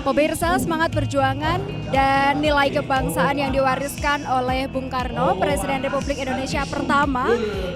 Pemirsa, semangat perjuangan dan nilai kebangsaan yang diwariskan oleh Bung Karno, Presiden Republik Indonesia pertama,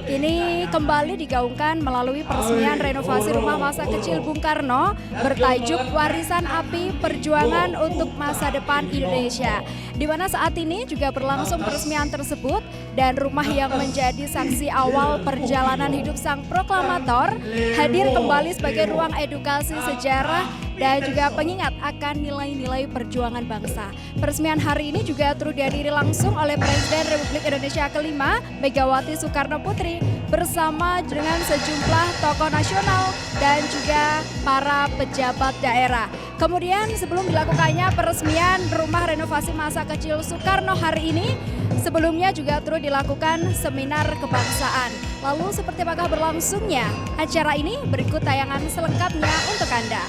kini kembali digaungkan melalui peresmian renovasi rumah masa kecil Bung Karno bertajuk Warisan Api Perjuangan untuk Masa Depan Indonesia, di mana saat ini juga berlangsung peresmian tersebut dan rumah yang menjadi saksi awal perjalanan hidup sang proklamator hadir kembali sebagai ruang edukasi sejarah dan juga pengingat akan nilai-nilai perjuangan bangsa. Peresmian hari ini juga turut dihadiri langsung oleh Presiden Republik Indonesia kelima, Megawati Soekarno Putri, bersama dengan sejumlah tokoh nasional dan juga para pejabat daerah. Kemudian sebelum dilakukannya peresmian rumah renovasi masa kecil Soekarno hari ini, sebelumnya juga turut dilakukan seminar kebangsaan. Lalu seperti apakah berlangsungnya acara ini? Berikut tayangan selengkapnya untuk Anda.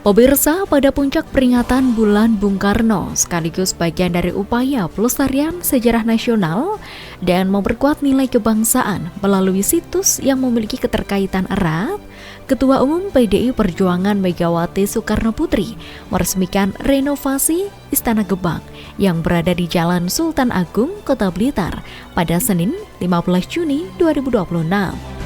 Pemirsa, pada puncak peringatan Bulan Bung Karno sekaligus bagian dari upaya pelestarian sejarah nasional dan memperkuat nilai kebangsaan melalui situs yang memiliki keterkaitan erat, Ketua Umum PDI Perjuangan Megawati Soekarno Putri meresmikan renovasi Istana Gebang yang berada di Jalan Sultan Agung, Kota Blitar pada Senin 15 Juni 2026.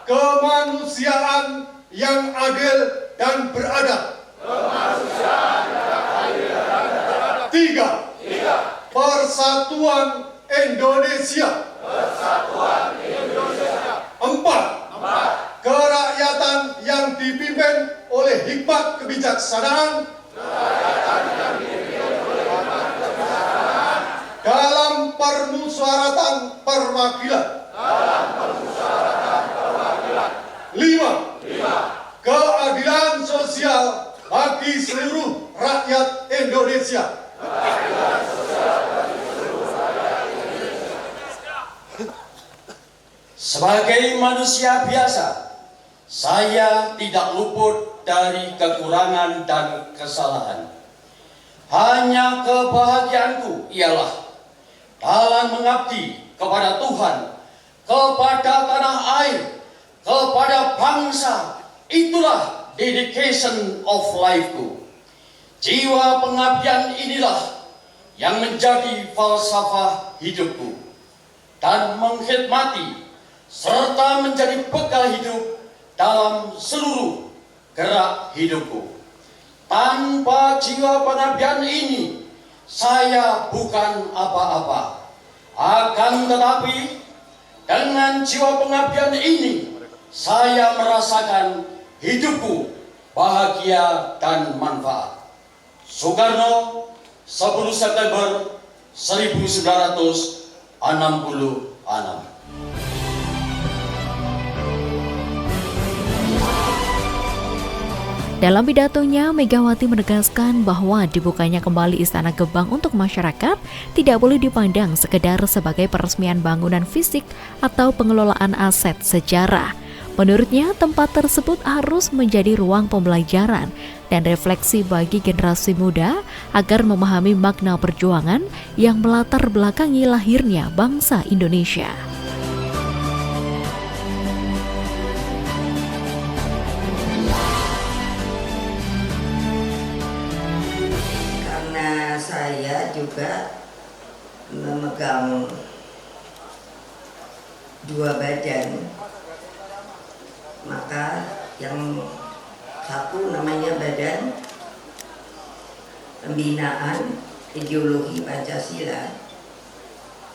Kemanusiaan yang adil dan beradab. Tiga, Persatuan Indonesia. Empat, Kerakyatan yang dipimpin oleh hikmat kebijaksanaan dalam permusyawaratan perwakilan. Lima, keadilan sosial bagi seluruh rakyat Indonesia. Sebagai manusia biasa, saya tidak luput dari kekurangan dan kesalahan. Hanya kebahagiaanku ialah dalam mengabdi kepada Tuhan, kepada tanah air, kepada bangsa. Itulah dedication of life-ku. Jiwa pengabdian inilah yang menjadi falsafah hidupku dan mengkhidmati serta menjadi bekal hidup dalam seluruh gerak hidupku. Tanpa jiwa pengabdian ini, saya bukan apa-apa. Akan tetapi, dengan jiwa pengabdian ini, saya merasakan hidupku bahagia dan manfaat. Soekarno, 10 September 1966. Dalam pidatonya, Megawati menegaskan bahwa dibukanya kembali Istana Gebang untuk masyarakat tidak boleh dipandang sekedar sebagai peresmian bangunan fisik atau pengelolaan aset sejarah. Menurutnya, tempat tersebut harus menjadi ruang pembelajaran dan refleksi bagi generasi muda agar memahami makna perjuangan yang melatar belakangi lahirnya bangsa Indonesia. Karena saya juga memegang dua badan, maka yang satu namanya Badan Pembinaan Ideologi Pancasila,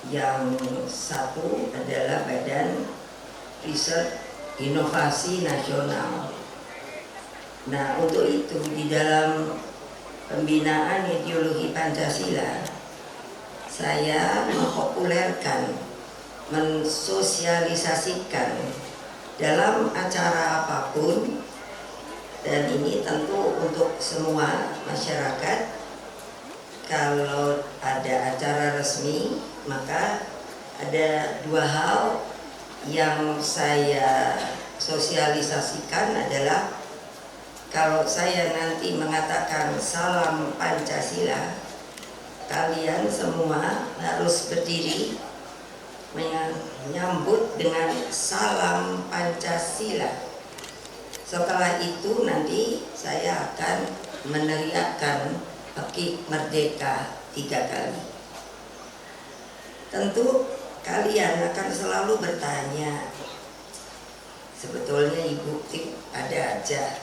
yang satu adalah Badan Riset Inovasi Nasional. Nah, untuk itu di dalam pembinaan ideologi Pancasila, saya mempopulerkan, mensosialisasikan dalam acara apapun, dan ini tentu untuk semua masyarakat. Kalau ada acara resmi, maka ada dua hal yang saya sosialisasikan adalah kalau saya nanti mengatakan salam Pancasila, kalian semua harus berdiri menyambut dengan salam Pancasila. Setelah itu nanti saya akan meneriakkan Haki Merdeka 3 kali. Tentu kalian akan selalu bertanya, sebetulnya Ibu Tik ada aja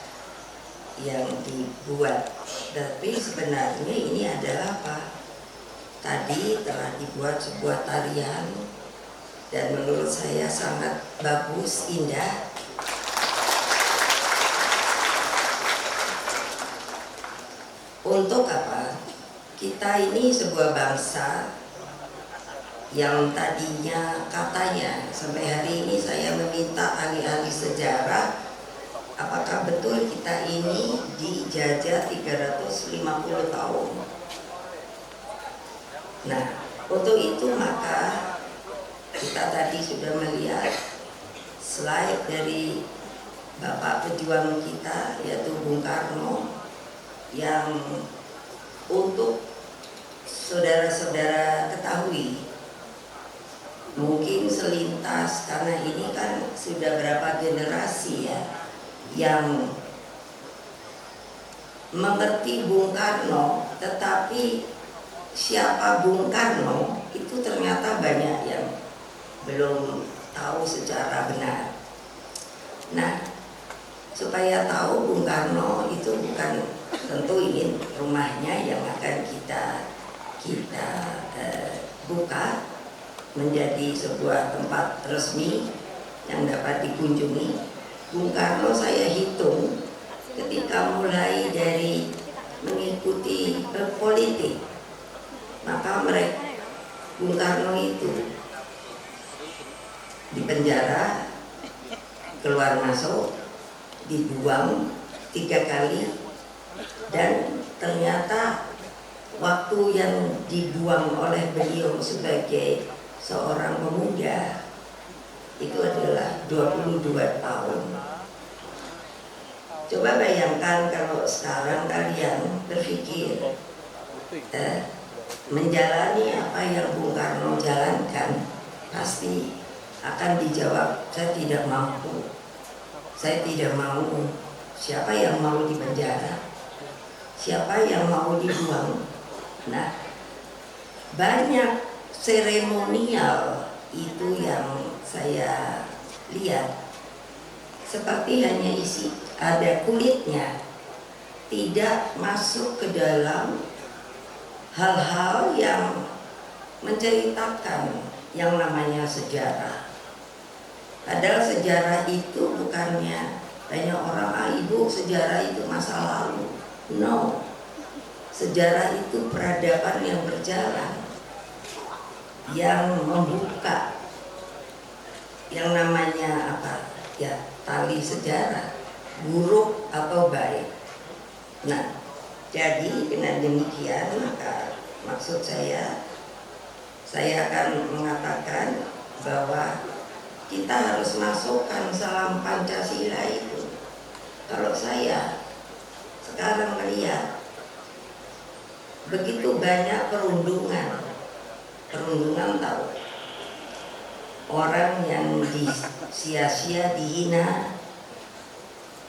yang dibuat, tapi sebenarnya ini adalah apa? Tadi telah dibuat sebuah tarian dan menurut saya sangat bagus, indah. Untuk apa? Kita ini sebuah bangsa yang tadinya katanya, sampai hari ini saya meminta ahli-ahli sejarah, apakah betul kita ini dijajah 350 tahun? Nah, untuk itu maka kita tadi sudah melihat slide dari Bapak pejuang kita, yaitu Bung Karno, yang untuk saudara-saudara ketahui, mungkin selintas karena ini kan sudah berapa generasi ya yang mengerti Bung Karno, tetapi siapa Bung Karno itu ternyata banyak yang belum tahu secara benar. Nah, supaya tahu Bung Karno itu bukan, tentu ini rumahnya yang akan kita buka menjadi sebuah tempat resmi yang dapat dikunjungi. Bung Karno saya hitung ketika mulai dari mengikuti politik, maka Bung Karno itu dipenjara, keluar masuk, dibuang 3 kali, dan ternyata waktu yang dibuang oleh beliau sebagai seorang pemuda itu adalah 22 tahun. Coba bayangkan kalau sekarang kalian berpikir menjalani apa yang Bung Karno jalankan, pasti akan dijawab, saya tidak mampu, saya tidak mau. Siapa yang mau dipenjara? Siapa yang mau dibuang? Nah, banyak seremonial itu yang saya lihat seperti hanya isi, ada kulitnya, tidak masuk ke dalam hal-hal yang menceritakan yang namanya sejarah. Padahal sejarah itu bukannya banyak orang, ibu sejarah itu masa lalu. No, sejarah itu peradaban yang berjalan, yang membuka yang namanya apa ya, tali sejarah, buruk atau baik. Nah, jadi dengan demikian maka maksud saya akan mengatakan bahwa kita harus masukkan salam Pancasila itu. Kalau saya sekarang melihat begitu banyak perundungan tahu, orang yang sia-sia dihina.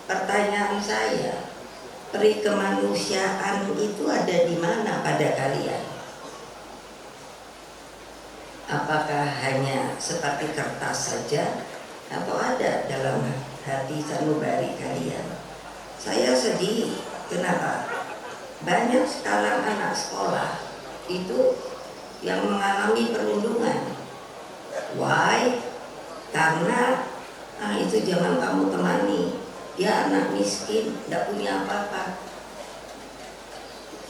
Pertanyaan saya, peri kemanusiaan itu ada di mana pada kalian? Apakah hanya seperti kertas saja atau ada dalam hati sanubari kalian? Saya sedih. Kenapa? Banyak sekarang anak sekolah itu yang mengalami perundungan. Why? Karena itu jangan kamu temani, dia anak miskin, tidak punya apa-apa.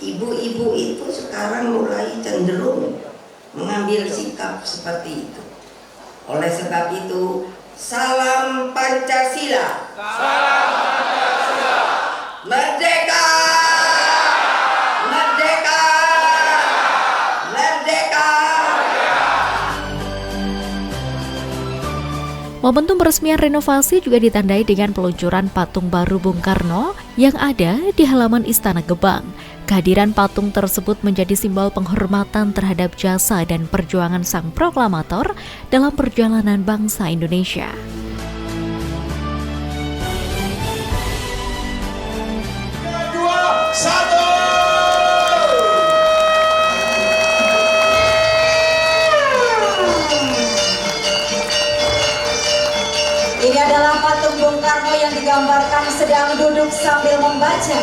Ibu-ibu itu sekarang mulai cenderung mengambil sikap seperti itu. Oleh sebab itu, salam Pancasila. Salam Pancasila. Merdeka! Merdeka! Merdeka! Momentum peresmian renovasi juga ditandai dengan peluncuran patung baru Bung Karno yang ada di halaman Istana Gebang. Kehadiran patung tersebut menjadi simbol penghormatan terhadap jasa dan perjuangan sang proklamator dalam perjalanan bangsa Indonesia. Ini adalah patung Bung Karno yang digambarkan sedang duduk sambil membaca,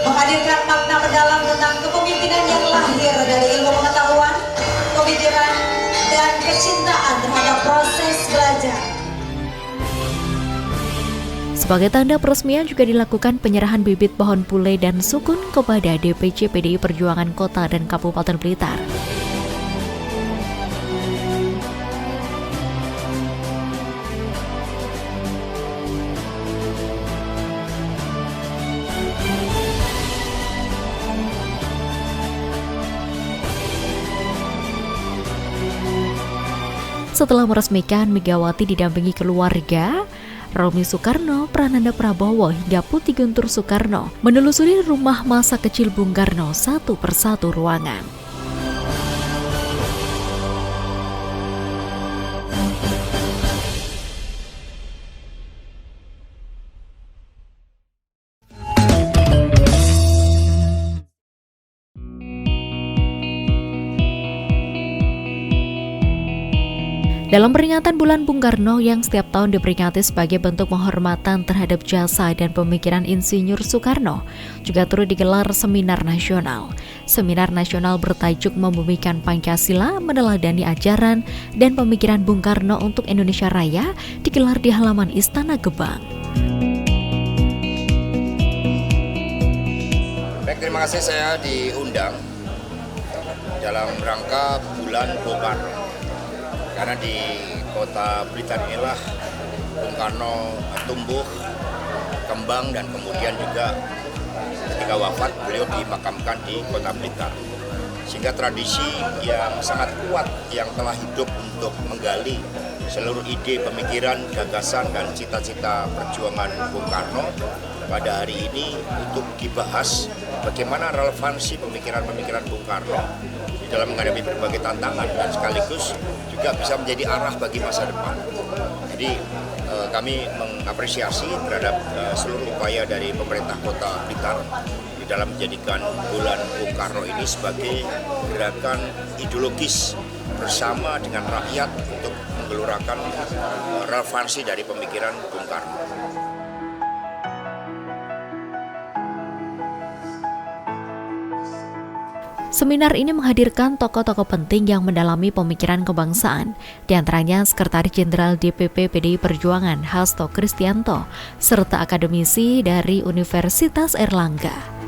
menghadirkan makna mendalam tentang kepemimpinan yang lahir dari ilmu pengetahuan, pemikiran, dan kecintaan terhadap proses belajar. Sebagai tanda peresmian juga dilakukan penyerahan bibit pohon pule dan sukun kepada DPC PDI Perjuangan Kota dan Kabupaten Blitar. Setelah meresmikan, Megawati didampingi keluarga, Romi Soekarno, Prananda Prabowo hingga Putih Guntur Soekarno menelusuri rumah masa kecil Bung Karno satu persatu ruangan. Dalam peringatan Bulan Bung Karno yang setiap tahun diperingati sebagai bentuk penghormatan terhadap jasa dan pemikiran Insinyur Soekarno, juga turut digelar seminar nasional. Seminar nasional bertajuk Membumikan Pancasila, Meneladani Ajaran dan Pemikiran Bung Karno untuk Indonesia Raya digelar di halaman Istana Gebang. Baik, terima kasih saya diundang dalam rangka Bulan Bung Karno. Karena di kota Blitar inilah Bung Karno tumbuh, kembang, dan kemudian juga ketika wafat beliau dimakamkan di kota Blitar. Sehingga tradisi yang sangat kuat yang telah hidup untuk menggali seluruh ide, pemikiran, gagasan, dan cita-cita perjuangan Bung Karno pada hari ini untuk dibahas bagaimana relevansi pemikiran-pemikiran Bung Karno dalam menghadapi berbagai tantangan dan sekaligus juga bisa menjadi arah bagi masa depan. Jadi kami mengapresiasi terhadap seluruh upaya dari pemerintah Kota Blitar di dalam menjadikan Bulan Bung Karno ini sebagai gerakan ideologis bersama dengan rakyat untuk menggelurakan relevansi dari pemikiran Bung Karno. Seminar ini menghadirkan tokoh-tokoh penting yang mendalami pemikiran kebangsaan, di antaranya Sekretaris Jenderal DPP PDI Perjuangan Hasto Kristianto, serta akademisi dari Universitas Airlangga.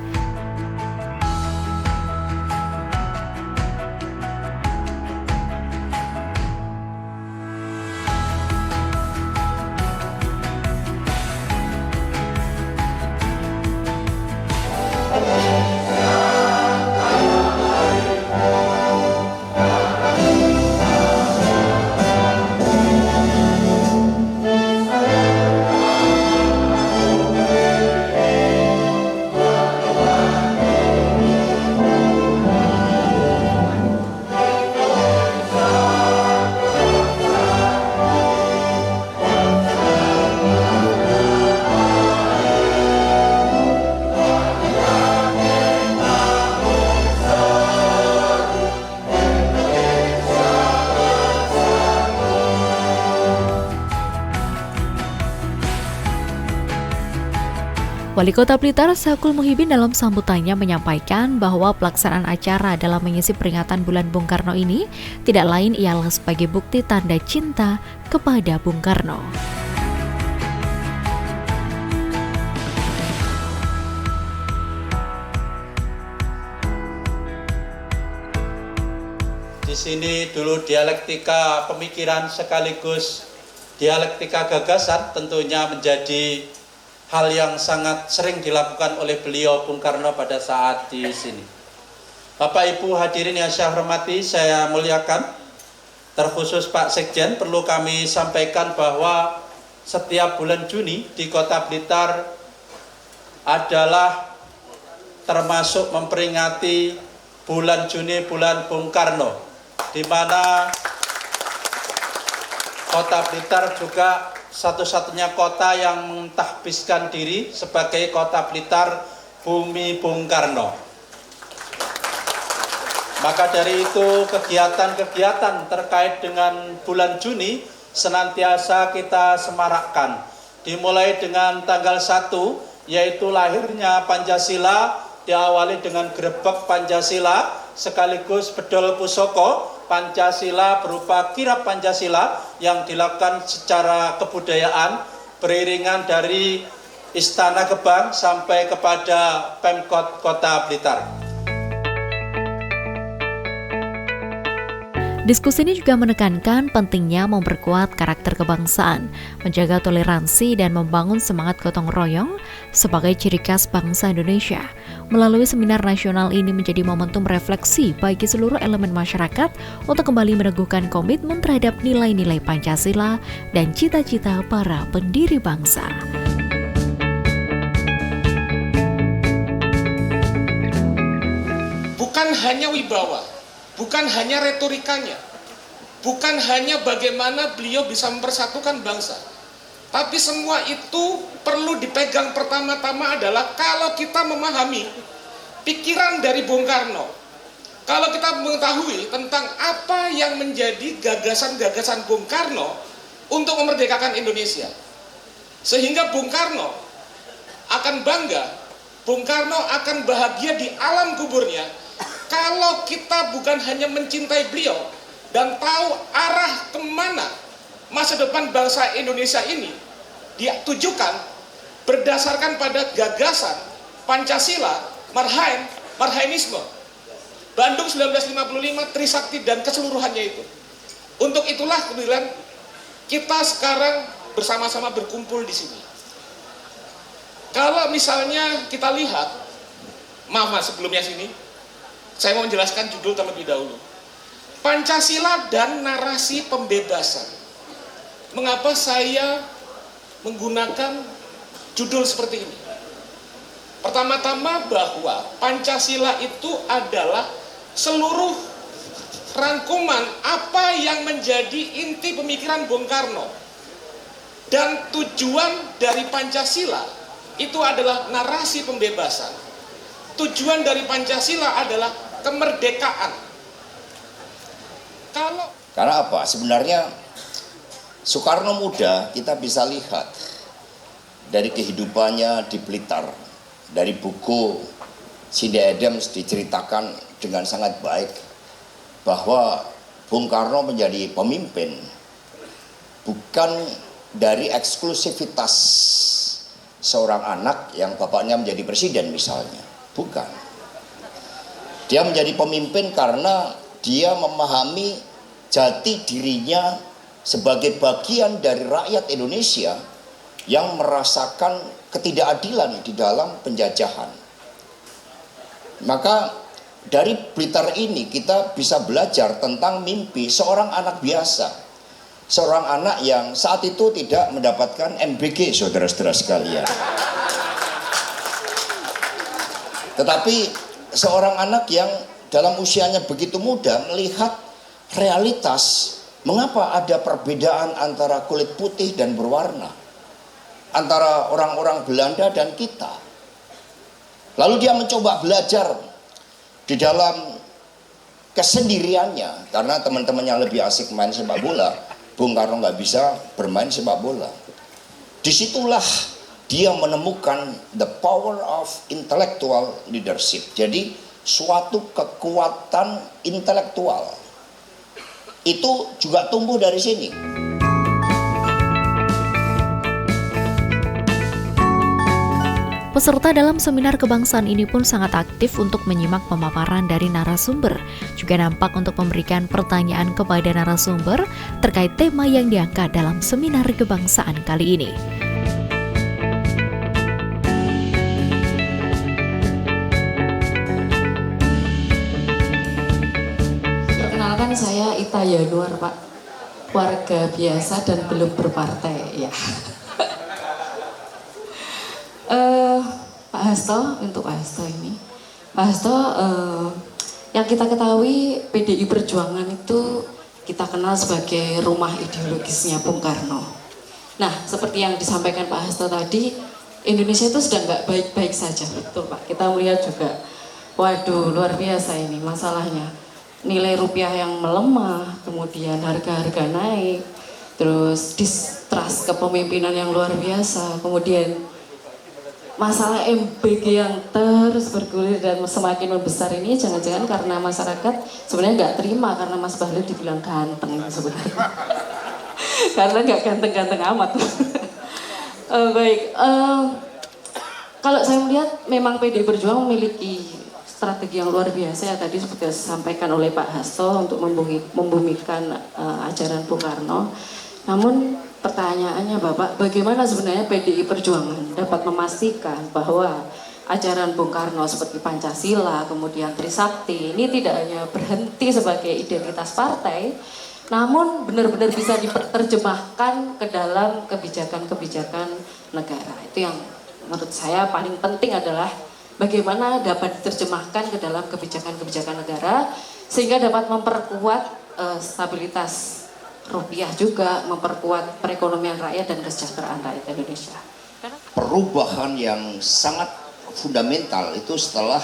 Wali Kota Blitar Syakul Muhibin dalam sambutannya menyampaikan bahwa pelaksanaan acara dalam mengisi peringatan Bulan Bung Karno ini tidak lain ialah sebagai bukti tanda cinta kepada Bung Karno. sini dulu dialektika pemikiran sekaligus dialektika gagasan tentunya menjadi hal yang sangat sering dilakukan oleh beliau Bung Karno pada saat di sini. Bapak Ibu hadirin yang saya hormati, saya muliakan, terkhusus Pak Sekjen, perlu kami sampaikan bahwa setiap bulan Juni di Kota Blitar adalah termasuk memperingati bulan Juni, bulan Bung Karno, di mana Kota Blitar juga satu-satunya kota yang mentahbiskan diri sebagai Kota Blitar Bumi Bung Karno. Maka dari itu kegiatan-kegiatan terkait dengan bulan Juni senantiasa kita semarakkan. Dimulai dengan tanggal 1, yaitu lahirnya Pancasila, diawali dengan grebek Pancasila sekaligus bedol pusoko Pancasila berupa kirab Pancasila yang dilakukan secara kebudayaan beriringan dari Istana Gebang sampai kepada Pemkot Kota Blitar. Diskusi ini juga menekankan pentingnya memperkuat karakter kebangsaan, menjaga toleransi dan membangun semangat gotong royong sebagai ciri khas bangsa Indonesia. Melalui seminar nasional ini menjadi momentum refleksi bagi seluruh elemen masyarakat untuk kembali meneguhkan komitmen terhadap nilai-nilai Pancasila dan cita-cita para pendiri bangsa. Bukan hanya wibawa, bukan hanya retorikanya, bukan hanya bagaimana beliau bisa mempersatukan bangsa, tapi semua itu perlu dipegang pertama-tama adalah kalau kita memahami pikiran dari Bung Karno, kalau kita mengetahui tentang apa yang menjadi gagasan-gagasan Bung Karno untuk memerdekakan Indonesia, sehingga Bung Karno akan bangga, Bung Karno akan bahagia di alam kuburnya kalau kita bukan hanya mencintai beliau dan tahu arah kemana masa depan bangsa Indonesia ini ditujukan berdasarkan pada gagasan Pancasila, Marhainisme, Bandung 1955, Trisakti dan keseluruhannya itu. Untuk itulah kemudian kita sekarang bersama-sama berkumpul di sini. Kalau misalnya kita lihat, maaf sebelumnya sini, saya mau menjelaskan judul terlebih dahulu. Pancasila dan narasi pembebasan. Mengapa saya menggunakan judul seperti ini? Pertama-tama bahwa Pancasila itu adalah seluruh rangkuman apa yang menjadi inti pemikiran Bung Karno. Dan tujuan dari Pancasila itu adalah narasi pembebasan. Tujuan dari Pancasila adalah kemerdekaan. Karena apa? Sebenarnya Soekarno muda kita bisa lihat dari kehidupannya di Blitar, dari buku Cindy Adams diceritakan dengan sangat baik bahwa Bung Karno menjadi pemimpin bukan dari eksklusivitas seorang anak yang bapaknya menjadi presiden misalnya. Bukan. Dia menjadi pemimpin karena dia memahami jati dirinya sebagai bagian dari rakyat Indonesia yang merasakan ketidakadilan di dalam penjajahan. Maka dari Blitar ini kita bisa belajar tentang mimpi seorang anak biasa. Seorang anak yang saat itu tidak mendapatkan MBG, saudara-saudara sekalian. Tetapi seorang anak yang dalam usianya begitu muda melihat realitas mengapa ada perbedaan antara kulit putih dan berwarna, antara orang-orang Belanda dan kita. Lalu dia mencoba belajar di dalam kesendiriannya, karena teman-temannya lebih asik main sepak bola, Bung Karno nggak bisa bermain sepak bola. Disitulah dia menemukan the power of intellectual leadership. Jadi suatu kekuatan intelektual itu juga tumbuh dari sini. Peserta dalam seminar kebangsaan ini pun sangat aktif untuk menyimak pemaparan dari narasumber, juga nampak untuk memberikan pertanyaan kepada narasumber terkait tema yang diangkat dalam seminar kebangsaan kali ini. Perkenalkan, saya Ita Yanuar, Pak. Warga biasa dan belum berpartai, ya. Pak Hasto, untuk Pak Hasto ini. Pak Hasto, yang kita ketahui PDI Perjuangan itu kita kenal sebagai rumah ideologisnya Bung Karno. Nah, seperti yang disampaikan Pak Hasto tadi, Indonesia itu sedang nggak baik-baik saja, betul Pak. Kita melihat juga, waduh luar biasa ini masalahnya. Nilai rupiah yang melemah, kemudian harga-harga naik, terus distrust kepemimpinan yang luar biasa, kemudian masalah MBG yang terus bergulir dan semakin membesar ini jangan-jangan karena masyarakat sebenarnya nggak terima karena Mas Bahlil dibilang ganteng sebenarnya. Karena nggak ganteng-ganteng amat. Baik, kalau saya melihat memang PDI Perjuangan memiliki strategi yang luar biasa ya, tadi seperti disampaikan oleh Pak Hasto untuk membumikan ajaran Bung Karno. Namun pertanyaannya Bapak, bagaimana sebenarnya PDI Perjuangan dapat memastikan bahwa ajaran Bung Karno seperti Pancasila, kemudian Trisakti ini tidak hanya berhenti sebagai identitas partai, namun benar-benar bisa diterjemahkan ke dalam kebijakan-kebijakan negara. Itu yang menurut saya paling penting adalah bagaimana dapat diterjemahkan ke dalam kebijakan-kebijakan negara sehingga dapat memperkuat stabilitas rupiah, juga memperkuat perekonomian rakyat dan kesejahteraan rakyat Indonesia. Perubahan yang sangat fundamental itu setelah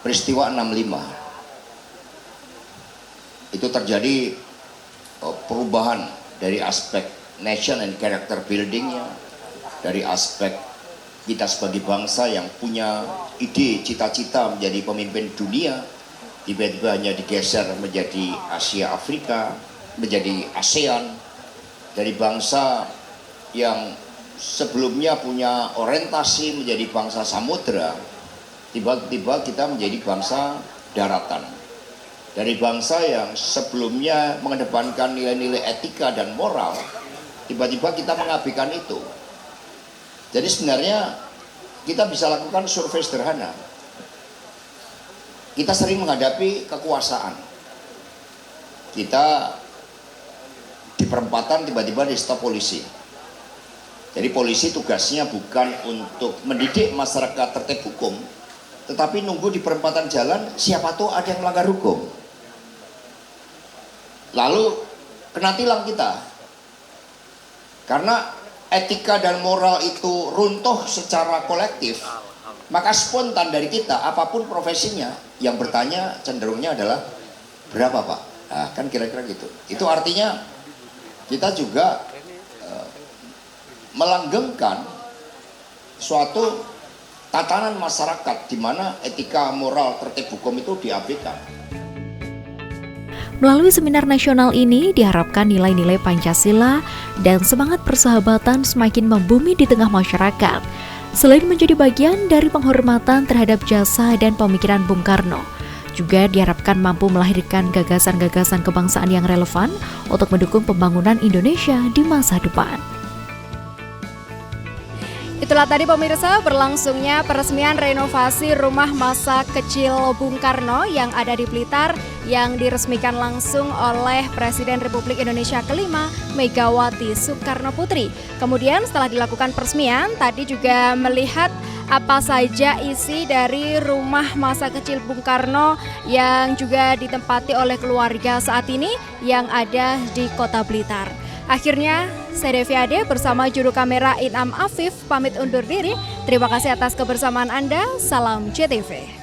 peristiwa 65. Itu terjadi perubahan dari aspek nation and character buildingnya, dari aspek kita sebagai bangsa yang punya ide, cita-cita menjadi pemimpin dunia, tiba-tiba hanya digeser menjadi Asia Afrika, menjadi ASEAN, dari bangsa yang sebelumnya punya orientasi menjadi bangsa samudera, tiba-tiba kita menjadi bangsa daratan. Dari bangsa yang sebelumnya mengedepankan nilai-nilai etika dan moral, tiba-tiba kita mengabaikan itu. Jadi sebenarnya kita bisa lakukan survei sederhana. Kita sering menghadapi kekuasaan. Kita di perempatan tiba-tiba di stop polisi. Jadi polisi tugasnya bukan untuk mendidik masyarakat tertib hukum, tetapi nunggu di perempatan jalan siapa tahu ada yang melanggar hukum. Lalu kena tilang kita. Karena etika dan moral itu runtuh secara kolektif, maka spontan dari kita apapun profesinya yang bertanya cenderungnya adalah berapa Pak? Nah, kan kira-kira gitu. Itu artinya kita juga melanggengkan suatu tatanan masyarakat di mana etika moral tertib hukum itu diabaikan. Melalui seminar nasional ini diharapkan nilai-nilai Pancasila dan semangat persahabatan semakin membumi di tengah masyarakat. Selain menjadi bagian dari penghormatan terhadap jasa dan pemikiran Bung Karno, juga diharapkan mampu melahirkan gagasan-gagasan kebangsaan yang relevan untuk mendukung pembangunan Indonesia di masa depan. Itulah tadi pemirsa berlangsungnya peresmian renovasi rumah masa kecil Bung Karno yang ada di Blitar yang diresmikan langsung oleh Presiden Republik Indonesia kelima Megawati Soekarno Putri. Kemudian setelah dilakukan peresmian, tadi juga melihat apa saja isi dari rumah masa kecil Bung Karno yang juga ditempati oleh keluarga saat ini yang ada di Kota Blitar. Akhirnya, saya Devi Ade bersama juru kamera Inam Afif pamit undur diri. Terima kasih atas kebersamaan Anda. Salam JTV.